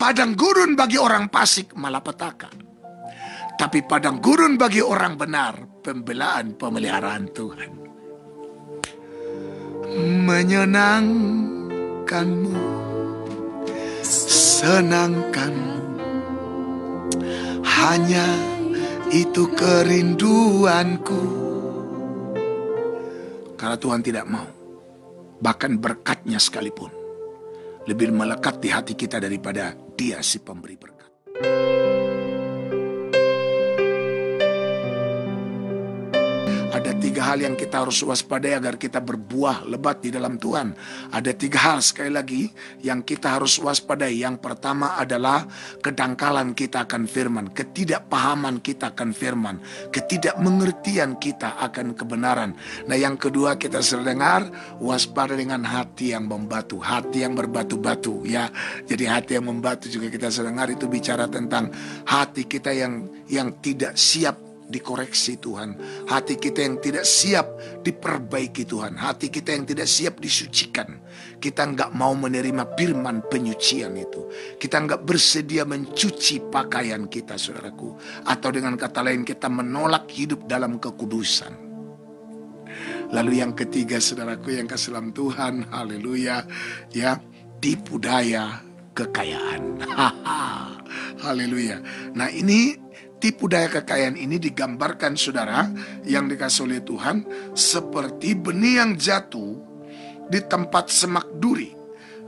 Padang gurun bagi orang fasik malapetaka, tapi padang gurun bagi orang benar pembelaan pemeliharaan Tuhan. Menyenangkanmu, senangkanmu, hanya itu kerinduanku. Karena Tuhan tidak mau, bahkan berkatnya sekalipun lebih melekat di hati kita daripada Dia si pemberi berkat. Ada 3 hal yang kita harus waspadai agar kita berbuah lebat di dalam Tuhan. Ada 3 hal sekali lagi yang kita harus waspadai. Yang pertama adalah kedangkalan kita akan firman, ketidakpahaman kita akan firman, ketidakmengertian kita akan kebenaran. Nah, yang kedua kita sering dengar, waspada dengan hati yang membatu, hati yang berbatu-batu ya. Jadi hati yang membatu juga kita sering dengar, itu bicara tentang hati kita yang tidak siap dikoreksi Tuhan, hati kita yang tidak siap diperbaiki Tuhan, hati kita yang tidak siap disucikan. Kita nggak mau menerima firman penyucian itu, kita nggak bersedia mencuci pakaian kita, saudaraku. Atau dengan kata lain, kita menolak hidup dalam kekudusan. Lalu yang ketiga, saudaraku yang kasih dalam Tuhan, haleluya, ya, tipu daya kekayaan. Haleluya. Nah, ini tipu daya kekayaan ini digambarkan, saudara, yang dikasih oleh Tuhan seperti benih yang jatuh di tempat semak duri.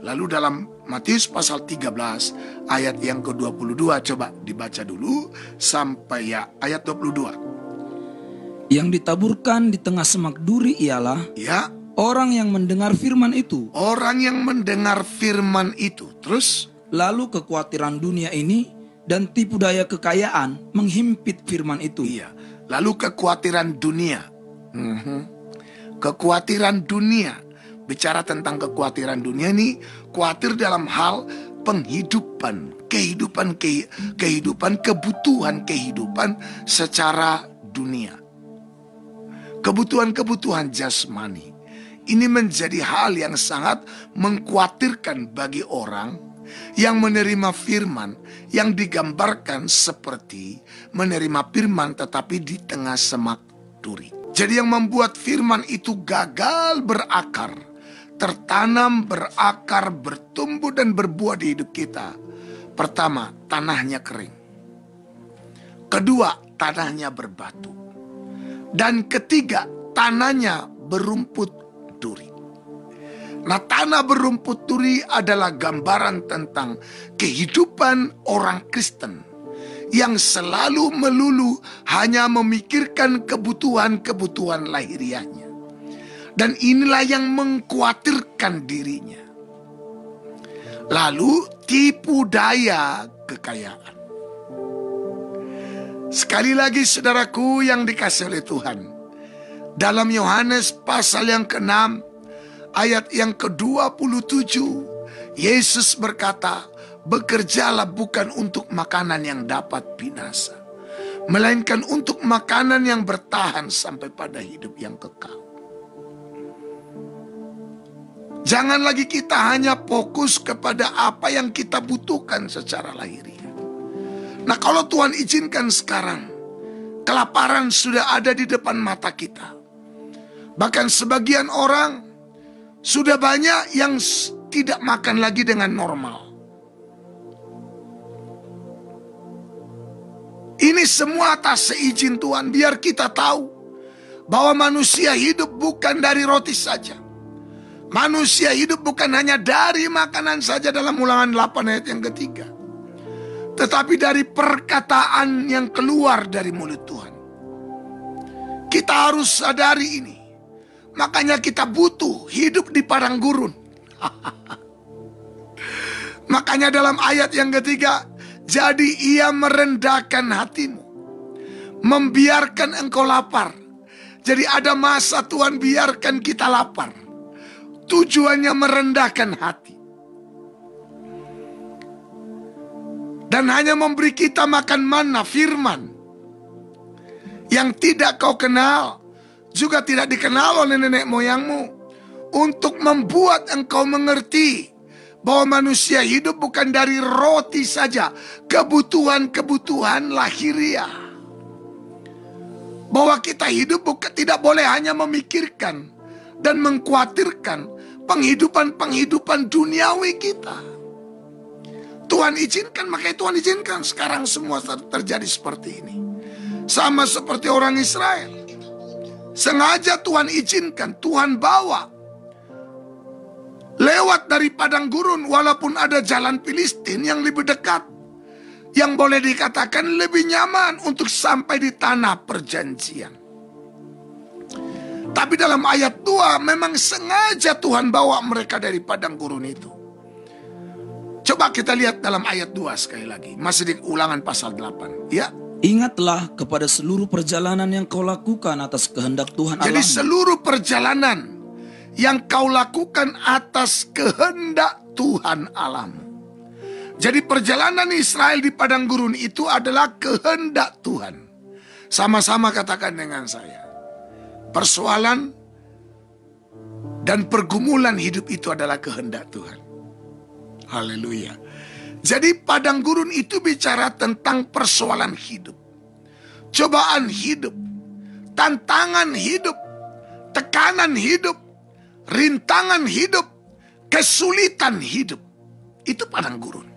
Lalu dalam Matius pasal 13 ayat yang ke-22, coba dibaca dulu sampai ya ayat 22. Yang ditaburkan di tengah semak duri ialah ya, orang yang mendengar firman itu. Orang yang mendengar firman itu. Terus? Lalu kekhawatiran dunia ini dan tipu daya kekayaan menghimpit firman itu. Iya. Lalu kekhawatiran dunia. Kekhawatiran dunia. Bicara tentang kekhawatiran dunia ini, khawatir dalam hal penghidupan, kebutuhan kehidupan secara dunia. Kebutuhan jasmani. Ini menjadi hal yang sangat mengkhawatirkan bagi orang yang menerima firman, yang digambarkan seperti menerima firman tetapi di tengah semak duri. Jadi yang membuat firman itu gagal berakar, tertanam, berakar, bertumbuh dan berbuah di hidup kita. Pertama, tanahnya kering. Kedua, tanahnya berbatu. Dan ketiga, tanahnya berumput duri. Nah, tanah berumput duri adalah gambaran tentang kehidupan orang Kristen yang selalu melulu hanya memikirkan kebutuhan lahiriahnya. Dan inilah yang mengkhawatirkan dirinya. Lalu tipu daya kekayaan. Sekali lagi, saudaraku yang dikasihi oleh Tuhan, dalam Yohanes pasal yang ke-6 ayat yang ke-27, Yesus berkata, bekerjalah bukan untuk makanan yang dapat binasa, melainkan untuk makanan yang bertahan sampai pada hidup yang kekal. Jangan lagi kita hanya fokus kepada apa yang kita butuhkan secara lahiriah. Nah, kalau Tuhan izinkan sekarang, kelaparan sudah ada di depan mata kita. Bahkan sebagian orang sudah banyak yang tidak makan lagi dengan normal. Ini semua atas seizin Tuhan, biar kita tahu bahwa manusia hidup bukan dari roti saja. Manusia hidup bukan hanya dari makanan saja dalam Ulangan 8 ayat yang ke-3. Tetapi dari perkataan yang keluar dari mulut Tuhan. Kita harus sadari ini. Makanya kita butuh hidup di padang gurun. Makanya dalam ayat yang ketiga, jadi ia merendahkan hatimu, membiarkan engkau lapar. Jadi ada masa Tuhan biarkan kita lapar. Tujuannya merendahkan hati. Dan hanya memberi kita makan manna, firman, yang tidak kau kenal, juga tidak dikenal oleh nenek moyangmu, untuk membuat engkau mengerti bahwa manusia hidup bukan dari roti saja, kebutuhan-kebutuhan lahiriah. Bahwa kita hidup tidak boleh hanya memikirkan dan mengkhawatirkan penghidupan duniawi kita. Tuhan izinkan, makanya Tuhan izinkan sekarang semua terjadi seperti ini. Sama seperti orang Israel. Sengaja Tuhan izinkan, Tuhan bawa lewat dari padang gurun, walaupun ada jalan Filistin yang lebih dekat, yang boleh dikatakan lebih nyaman untuk sampai di tanah perjanjian. Tapi dalam ayat 2 memang sengaja Tuhan bawa mereka dari padang gurun itu. Coba kita lihat dalam ayat 2 sekali lagi. Masih di Ulangan pasal 8. Ya. Ingatlah kepada seluruh perjalanan yang kau lakukan atas kehendak Tuhan Allah. Jadi seluruh perjalanan yang kau lakukan atas kehendak Tuhan Allahmu. Jadi perjalanan Israel di padang gurun itu adalah kehendak Tuhan. Sama-sama katakan dengan saya. Persoalan dan pergumulan hidup itu adalah kehendak Tuhan. Haleluya. Jadi padang gurun itu bicara tentang persoalan hidup, cobaan hidup, tantangan hidup, tekanan hidup, rintangan hidup, kesulitan hidup. Itu padang gurun.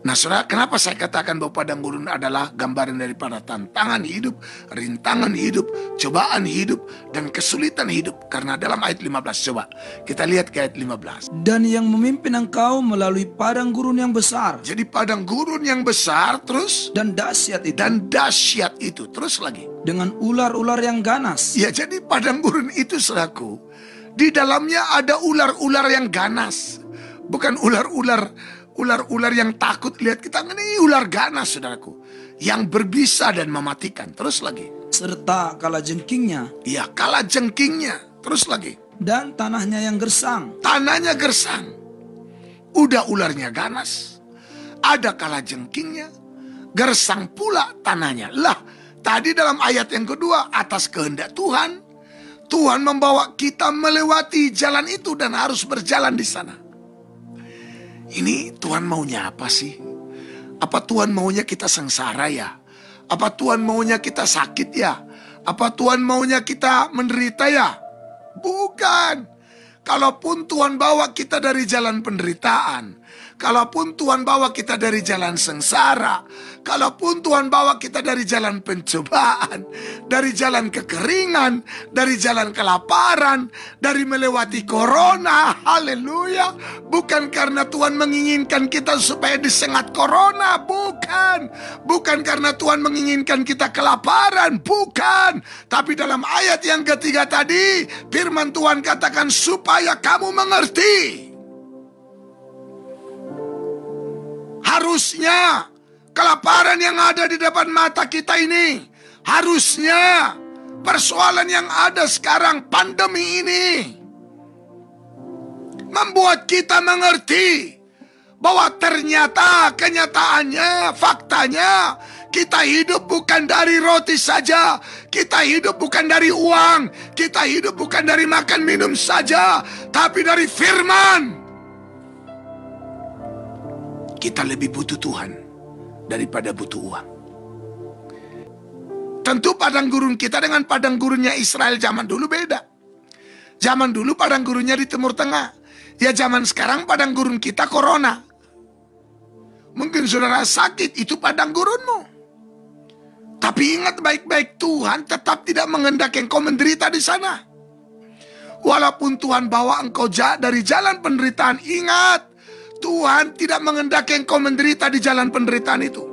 Nah saudara, kenapa saya katakan bahwa padang gurun adalah gambaran daripada tantangan hidup, rintangan hidup, cobaan hidup, dan kesulitan hidup? Karena dalam ayat 15, coba kita lihat ke ayat 15. Dan yang memimpin engkau melalui padang gurun yang besar. Jadi padang gurun yang besar, terus? Dan dahsyat itu. Dan dahsyat itu, terus lagi. Dengan ular-ular yang ganas. Ya, jadi padang gurun itu, saudaraku, di dalamnya ada ular-ular yang ganas. Bukan ular-ular yang takut lihat kita, ini ular ganas, saudaraku, yang berbisa dan mematikan. Terus lagi. Serta kalajengkingnya. Iya, kalajengkingnya. Terus lagi. Dan tanahnya yang gersang. Tanahnya gersang. Udah ularnya ganas, ada kalajengkingnya, gersang pula tanahnya. Lah, tadi dalam ayat yang kedua, atas kehendak Tuhan, Tuhan membawa kita melewati jalan itu dan harus berjalan di sana. Ini Tuhan maunya apa sih? Apa Tuhan maunya kita sengsara ya? Apa Tuhan maunya kita sakit ya? Apa Tuhan maunya kita menderita ya? Bukan. Kalaupun Tuhan bawa kita dari jalan penderitaan, kalaupun Tuhan bawa kita dari jalan sengsara, kalaupun Tuhan bawa kita dari jalan pencobaan, dari jalan kekeringan, dari jalan kelaparan, dari melewati corona, haleluya, bukan karena Tuhan menginginkan kita supaya disengat corona, bukan. Bukan karena Tuhan menginginkan kita kelaparan, bukan. Tapi dalam ayat yang ketiga tadi, firman Tuhan katakan supaya kamu mengerti. Harusnya kelaparan yang ada di depan mata kita ini, harusnya persoalan yang ada sekarang, pandemi ini, membuat kita mengerti bahwa ternyata kenyataannya, faktanya, kita hidup bukan dari roti saja, kita hidup bukan dari uang, kita hidup bukan dari makan minum saja, tapi dari firman. Kita lebih butuh Tuhan daripada butuh uang. Tentu padang gurun kita dengan padang gurunnya Israel zaman dulu beda. Zaman dulu padang gurunnya di Timur Tengah. Ya zaman sekarang padang gurun kita corona. Mungkin saudara sakit, itu padang gurunmu. Tapi ingat baik-baik, Tuhan tetap tidak menghendaki engkau menderita di sana. Walaupun Tuhan bawa engkau dari jalan penderitaan, ingat, Tuhan tidak menghendaki engkau menderita di jalan penderitaan itu.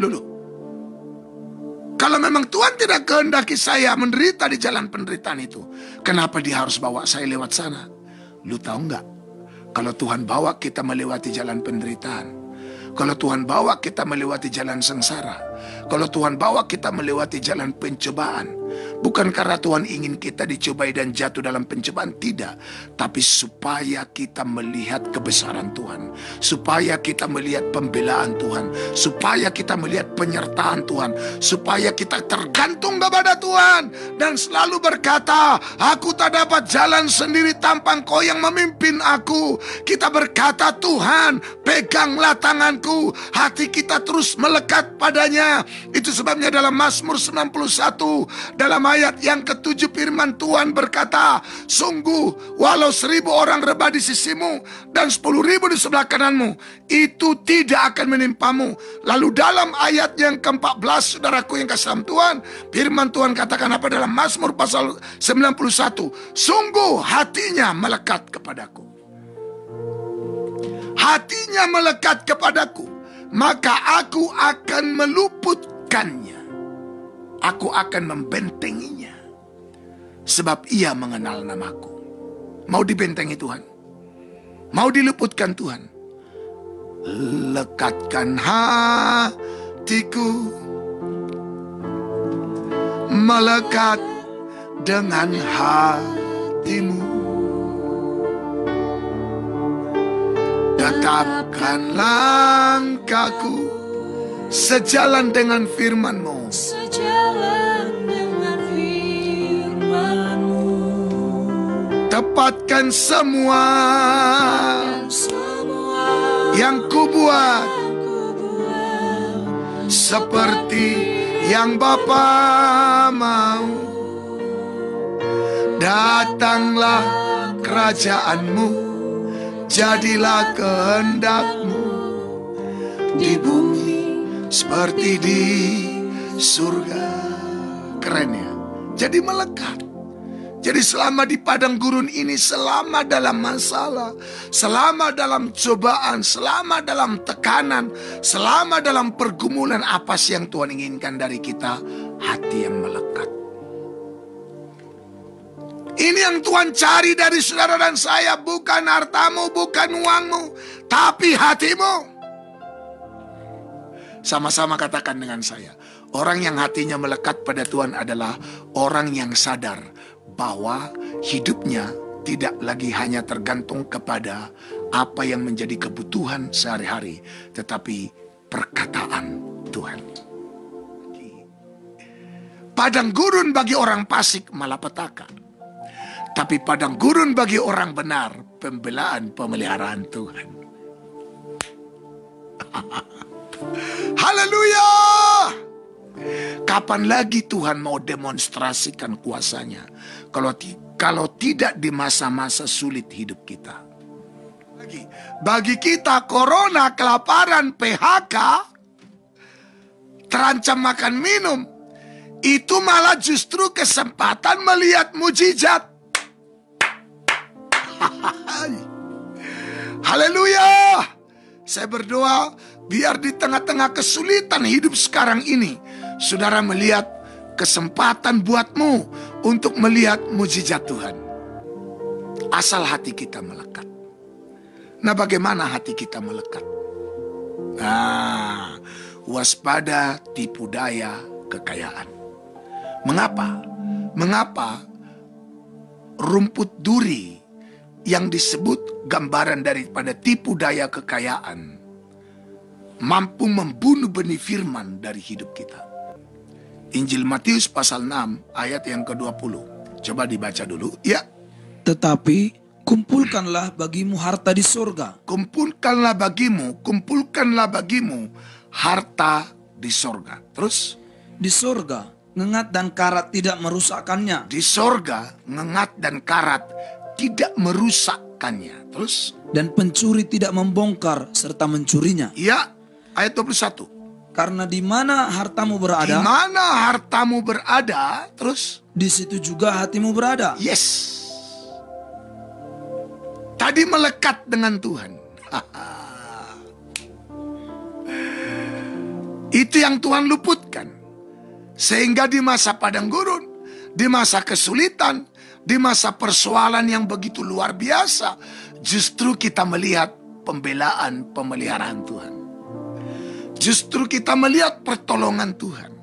Lulu. Kalau memang Tuhan tidak kehendaki saya menderita di jalan penderitaan itu, kenapa dia harus bawa saya lewat sana? Lu tahu nggak? Kalau Tuhan bawa kita melewati jalan penderitaan, kalau Tuhan bawa kita melewati jalan sengsara, Kalau Tuhan bawa kita melewati jalan pencobaan, bukan karena Tuhan ingin kita dicobai dan jatuh dalam pencobaan, tidak. Tapi supaya kita melihat kebesaran Tuhan, supaya kita melihat pembelaan Tuhan, supaya kita melihat penyertaan Tuhan, supaya kita tergantung kepada Tuhan dan selalu berkata, aku tak dapat jalan sendiri tanpa Engkau yang memimpin aku. Kita berkata, Tuhan, peganglah tanganku. Hati kita terus melekat padanya. Itu sebabnya dalam Mazmur 91 dalam ayat yang ke-7 firman Tuhan berkata, sungguh walau 1000 orang rebah di sisimu dan 10.000 di sebelah kananmu, itu tidak akan menimpamu. Lalu dalam ayat yang ke-14, saudaraku yang kasih dalam Tuhan, firman Tuhan katakan apa dalam Mazmur pasal 91? Sungguh hatinya melekat kepadaku. Hatinya melekat kepadaku, maka aku akan meluputkannya. Aku akan membentenginya, sebab ia mengenal namaku. Mau dibentengi Tuhan? Mau diluputkan Tuhan? Lekatkan hatiku, melekat dengan hatimu. Tetapkan langkahku sejalan dengan firman-Mu. Sejalan dengan firman-Mu. Tepatkan semua yang kubuat seperti yang Bapa mau. Datanglah kerajaan-Mu, jadilah kehendak-Mu di bumi seperti di surga. Keren ya. Jadi melekat. Jadi selama di padang gurun ini, selama dalam masalah, selama dalam cobaan, selama dalam tekanan, selama dalam pergumulan, apa sih yang Tuhan inginkan dari kita? Hati yang melekat. Ini yang Tuhan cari dari saudara dan saya. Bukan hartamu, bukan uangmu, tapi hatimu. Sama-sama katakan dengan saya. Orang yang hatinya melekat pada Tuhan adalah orang yang sadar bahwa hidupnya tidak lagi hanya tergantung kepada apa yang menjadi kebutuhan sehari-hari, tetapi perkataan Tuhan. Padang gurun bagi orang fasik malapetaka, tapi padang gurun bagi orang benar pembelaan pemeliharaan Tuhan. Haleluya! Kapan lagi Tuhan mau demonstrasikan kuasanya kalau tidak di masa-masa sulit hidup kita? Bagi kita corona, kelaparan, PHK, terancam makan minum, itu malah justru kesempatan melihat mujizat. Haleluya! Saya berdoa biar di tengah-tengah kesulitan hidup sekarang ini, saudara melihat kesempatan buatmu untuk melihat mujizat Tuhan. Asal hati kita melekat. Nah, bagaimana hati kita melekat? Nah, waspada tipu daya kekayaan. Mengapa? Mengapa rumput duri yang disebut gambaran daripada tipu daya kekayaan mampu membunuh benih firman dari hidup kita? Injil Matius pasal 6 ayat yang ke-20. Coba dibaca dulu. Ya. Tetapi kumpulkanlah bagimu harta di sorga. Kumpulkanlah bagimu harta di sorga. Terus? Di sorga ngengat dan karat tidak merusakkannya. Di sorga ngengat dan karat tidak merusakkannya. Terus? Dan pencuri tidak membongkar serta mencurinya. Ya, ayat 21. Karena di mana hartamu Di berada, mana hartamu berada, terus? di situ juga hatimu berada. Yes. Tadi melekat dengan Tuhan. Itu yang Tuhan luputkan. Sehingga di masa padang gurun, di masa kesulitan, di masa persoalan yang begitu luar biasa, justru kita melihat pembelaan pemeliharaan Tuhan. Justru kita melihat pertolongan Tuhan.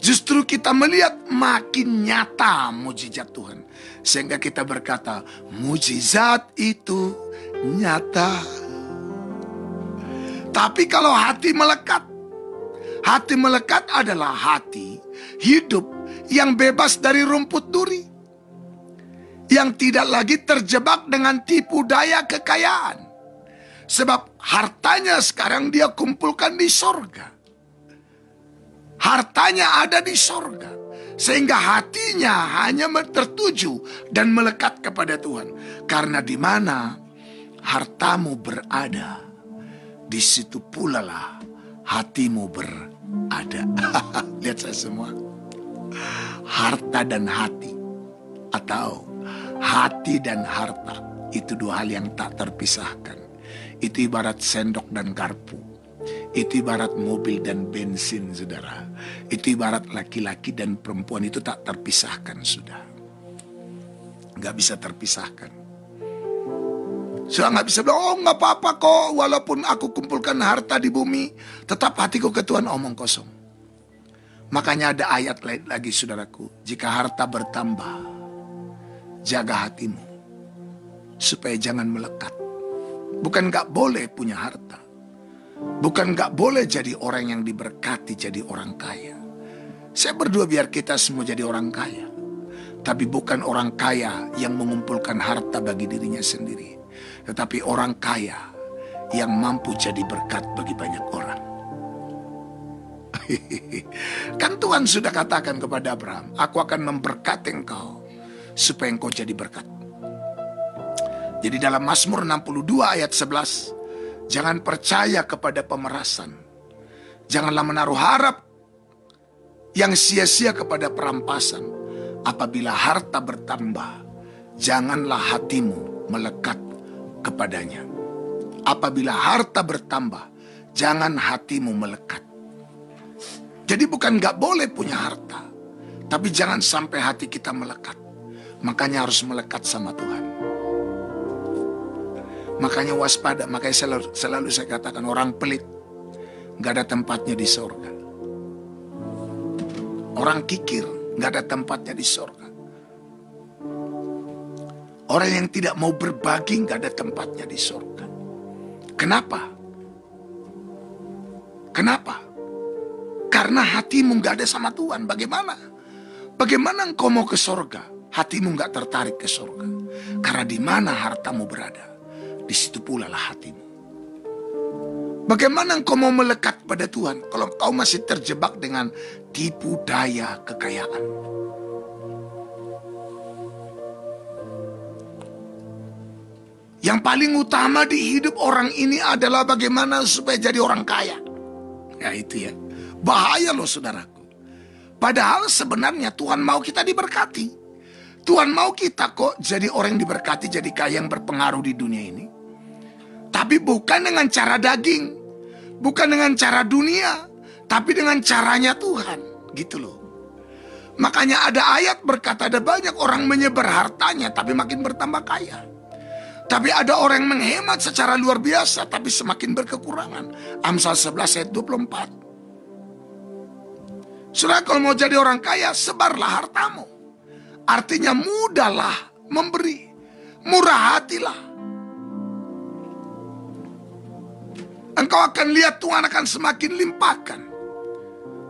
Justru kita melihat makin nyata mujizat Tuhan. Sehingga kita berkata, mujizat itu nyata. Tapi kalau hati melekat adalah hati hidup yang bebas dari rumput duri. Yang tidak lagi terjebak dengan tipu daya kekayaan. Sebab hartanya sekarang dia kumpulkan di sorga. Hartanya ada di sorga. Sehingga hatinya hanya tertuju dan melekat kepada Tuhan. Karena di mana hartamu berada, di situ pula lah hatimu berada. Lihat saya semua. Harta dan hati. Atau hati dan harta. Itu dua hal yang tak terpisahkan. Itu ibarat sendok dan garpu. Itu ibarat mobil dan bensin, saudara. Itu ibarat laki-laki dan perempuan, itu tak terpisahkan, sudah. Gak bisa terpisahkan. Sudah gak bisa bilang, oh gak apa-apa kok, walaupun aku kumpulkan harta di bumi, tetap hatiku ke Tuhan, omong kosong. Makanya ada ayat lain lagi, saudaraku. Jika harta bertambah, jaga hatimu, supaya jangan melekat. Bukan gak boleh punya harta. Bukan gak boleh jadi orang yang diberkati, jadi orang kaya. Saya berdoa biar kita semua jadi orang kaya. Tapi bukan orang kaya yang mengumpulkan harta bagi dirinya sendiri. Tetapi orang kaya yang mampu jadi berkat bagi banyak orang. Kan Tuhan sudah katakan kepada Abraham, aku akan memberkati engkau supaya engkau jadi berkat. Jadi dalam Mazmur 62 ayat 11, jangan percaya kepada pemerasan. Janganlah menaruh harap yang sia-sia kepada perampasan. Apabila harta bertambah, janganlah hatimu melekat kepadanya. Apabila harta bertambah, jangan hatimu melekat. Jadi bukan gak boleh punya harta, tapi jangan sampai hati kita melekat. Makanya harus melekat sama Tuhan. Makanya waspada, makanya selalu saya katakan orang pelit gak ada tempatnya di sorga. Orang kikir gak ada tempatnya di sorga. Orang yang tidak mau berbagi gak ada tempatnya di sorga. Kenapa? Kenapa? Karena hatimu gak ada sama Tuhan. Bagaimana? Bagaimana engkau mau ke sorga? Hatimu gak tertarik ke sorga. Karena di mana hartamu berada, di situ pula lah hatimu. Bagaimana engkau mau melekat pada Tuhan kalau engkau masih terjebak dengan tipu daya kekayaan? Yang paling utama di hidup orang ini adalah bagaimana supaya jadi orang kaya. Ya itu ya. Bahaya loh saudaraku. Padahal sebenarnya Tuhan mau kita diberkati. Tuhan mau kita kok jadi orang yang diberkati, jadi kaya yang berpengaruh di dunia ini. Tapi bukan dengan cara daging, bukan dengan cara dunia, tapi dengan caranya Tuhan, gitu loh. Makanya ada ayat berkata ada banyak orang menyebar hartanya tapi makin bertambah kaya. Tapi ada orang yang menghemat secara luar biasa tapi semakin berkekurangan. Amsal 11 ayat 24. Saudara, kalau mau jadi orang kaya, sebarlah hartamu. Artinya mudahlah memberi, murah hatilah. Engkau akan lihat Tuhan akan semakin limpahkan.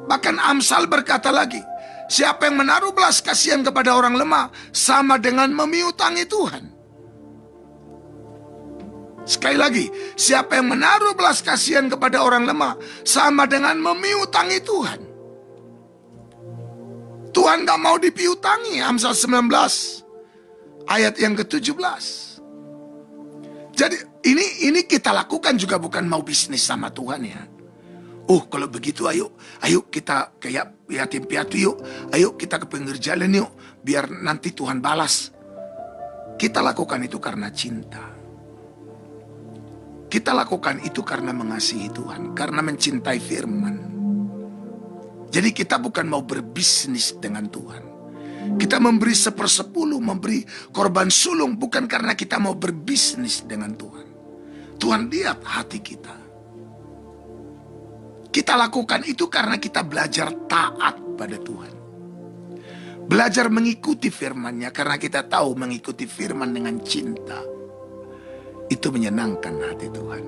Bahkan Amsal berkata lagi, siapa yang menaruh belas kasihan kepada orang lemah, sama dengan memiutangi Tuhan. Sekali lagi, siapa yang menaruh belas kasihan kepada orang lemah, sama dengan memiutangi Tuhan. Tuhan gak mau dipiutangi. Amsal 19 ayat yang ke-17. Jadi ini kita lakukan juga bukan mau bisnis sama Tuhan ya. Oh kalau begitu ayo kita kayak yatim piatu yuk. Ayo kita ke pinggir jalan yuk. Biar nanti Tuhan balas. Kita lakukan itu karena cinta. Kita lakukan itu karena mengasihi Tuhan. Karena mencintai firman. Jadi kita bukan mau berbisnis dengan Tuhan. Kita memberi 1/10, memberi korban sulung bukan karena kita mau berbisnis dengan Tuhan. Tuhan lihat hati kita. Kita lakukan itu karena kita belajar taat pada Tuhan. Belajar mengikuti firman-Nya karena kita tahu mengikuti firman dengan cinta itu menyenangkan hati Tuhan.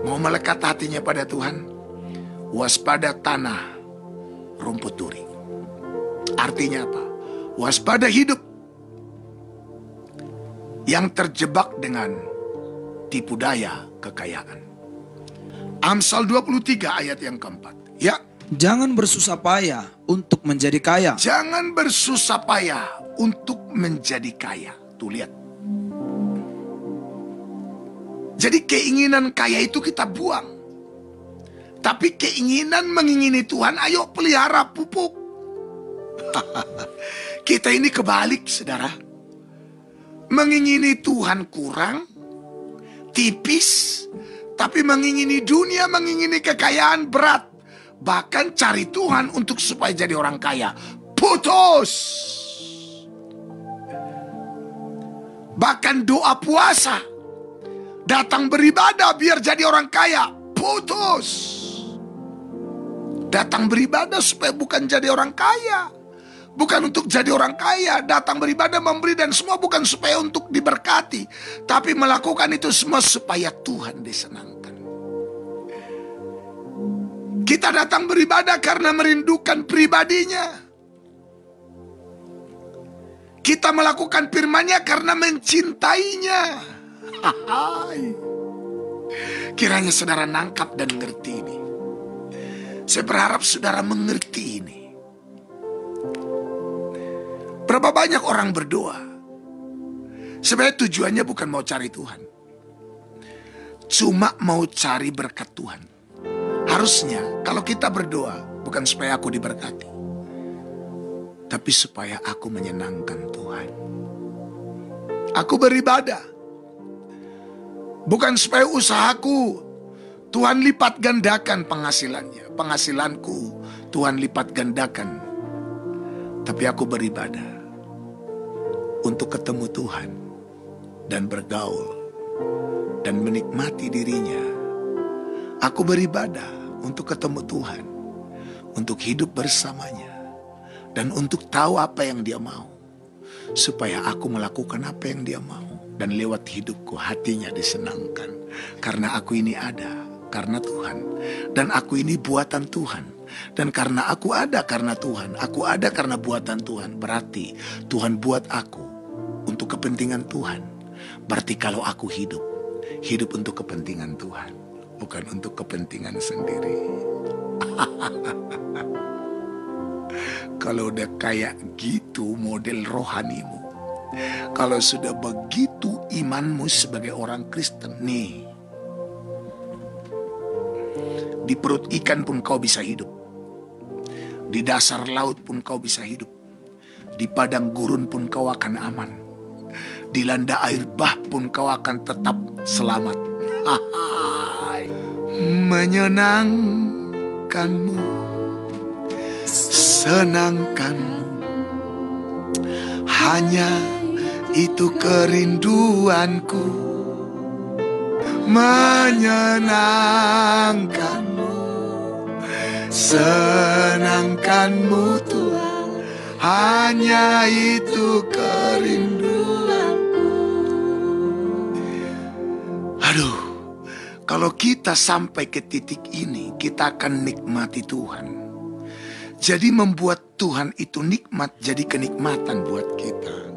Mau melekat hatinya pada Tuhan, waspada tanah rumput duri. Artinya apa? Waspada hidup yang terjebak dengan tipu daya kekayaan. Amsal 23 ayat yang keempat. Ya, Jangan bersusah payah untuk menjadi kaya. jangan bersusah payah untuk menjadi kaya. Tuh lihat. Jadi keinginan kaya itu kita buang. Tapi keinginan mengingini Tuhan, ayo pelihara, pupuk. Kita ini kebalik, saudara. Mengingini Tuhan kurang, tipis. Tapi mengingini dunia, mengingini kekayaan berat. Bahkan cari Tuhan untuk supaya jadi orang kaya. Putus. Bahkan doa puasa. Datang beribadah biar jadi orang kaya. Putus. Datang beribadah supaya bukan jadi orang kaya. Bukan untuk jadi orang kaya. Datang beribadah, memberi dan semua bukan supaya untuk diberkati. Tapi melakukan itu semua supaya Tuhan disenangkan. Kita datang beribadah karena merindukan pribadinya. Kita melakukan firman-Nya karena mencintainya. Kiranya saudara nangkap dan ngerti ini. Saya berharap saudara mengerti ini. Berapa banyak orang berdoa sebenarnya tujuannya bukan mau cari Tuhan, cuma mau cari berkat Tuhan. Harusnya kalau kita berdoa bukan supaya aku diberkati, tapi supaya aku menyenangkan Tuhan. Aku beribadah bukan supaya usahaku Tuhan lipat gandakan penghasilannya, penghasilanku Tuhan lipat gandakan. Tapi aku beribadah untuk ketemu Tuhan dan bergaul dan menikmati dirinya. Aku beribadah untuk ketemu Tuhan, untuk hidup bersamanya, dan untuk tahu apa yang Dia mau, supaya aku melakukan apa yang Dia mau, dan lewat hidupku hatinya disenangkan. Karena aku ini ada karena Tuhan, dan aku ini buatan Tuhan. Dan karena aku ada karena Tuhan, aku ada karena buatan Tuhan. Berarti Tuhan buat aku untuk kepentingan Tuhan. Berarti kalau aku hidup, hidup untuk kepentingan Tuhan, bukan untuk kepentingan sendiri. Kalau udah kayak gitu model rohanimu, kalau sudah begitu imanmu sebagai orang Kristen, nih, di perut ikan pun kau bisa hidup, di dasar laut pun kau bisa hidup, di padang gurun pun kau akan aman, di landa air bah pun kau akan tetap selamat. Menyenangkanmu, senangkanmu, hanya itu kerinduanku. Menyenangkanmu, senangkanmu Tuhan, hanya itu kerinduanku. Aduh, kalau kita sampai ke titik ini, kita akan nikmati Tuhan. Jadi membuat Tuhan itu nikmat, jadi kenikmatan buat kita.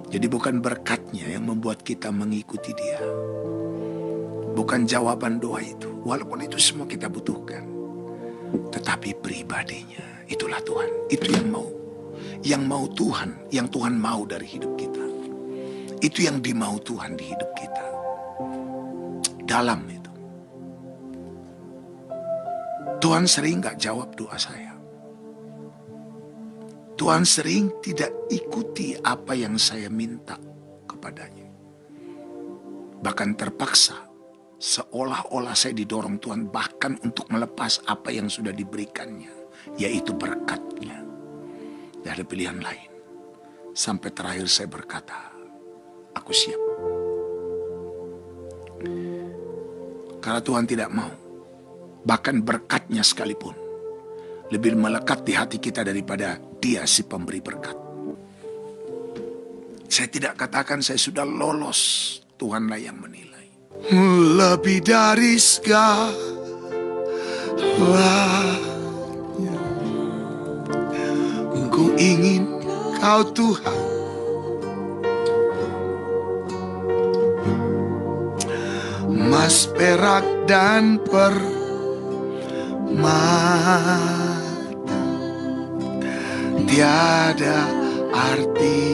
Jadi bukan berkatnya yang membuat kita mengikuti Dia, bukan jawaban doa itu, walaupun itu semua kita butuhkan, tetapi pribadinya. Itulah Tuhan, itu yang mau Tuhan, yang Tuhan mau dari hidup kita. Itu yang dimau Tuhan di hidup kita. Dalam itu Tuhan sering gak jawab doa saya. Tuhan sering tidak ikuti apa yang saya minta kepadanya. Bahkan terpaksa, seolah-olah saya didorong Tuhan bahkan untuk melepas apa yang sudah diberikannya, yaitu berkatnya. Tidak ada pilihan lain. Sampai terakhir saya berkata, aku siap. Karena Tuhan tidak mau, bahkan berkatnya sekalipun lebih melekat di hati kita daripada Dia si pemberi berkat. Saya tidak katakan saya sudah lolos, Tuhanlah yang menilai. Lebih dari segalanya, ku ingin Kau Tuhan, emas, perak, dan permata tiada artinya.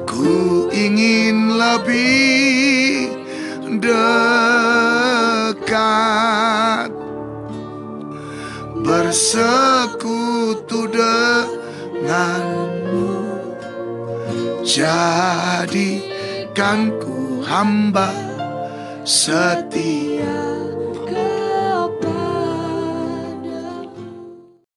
Ku ingin lebih dekat, bersekutu denganmu. Jadikan ku hamba setia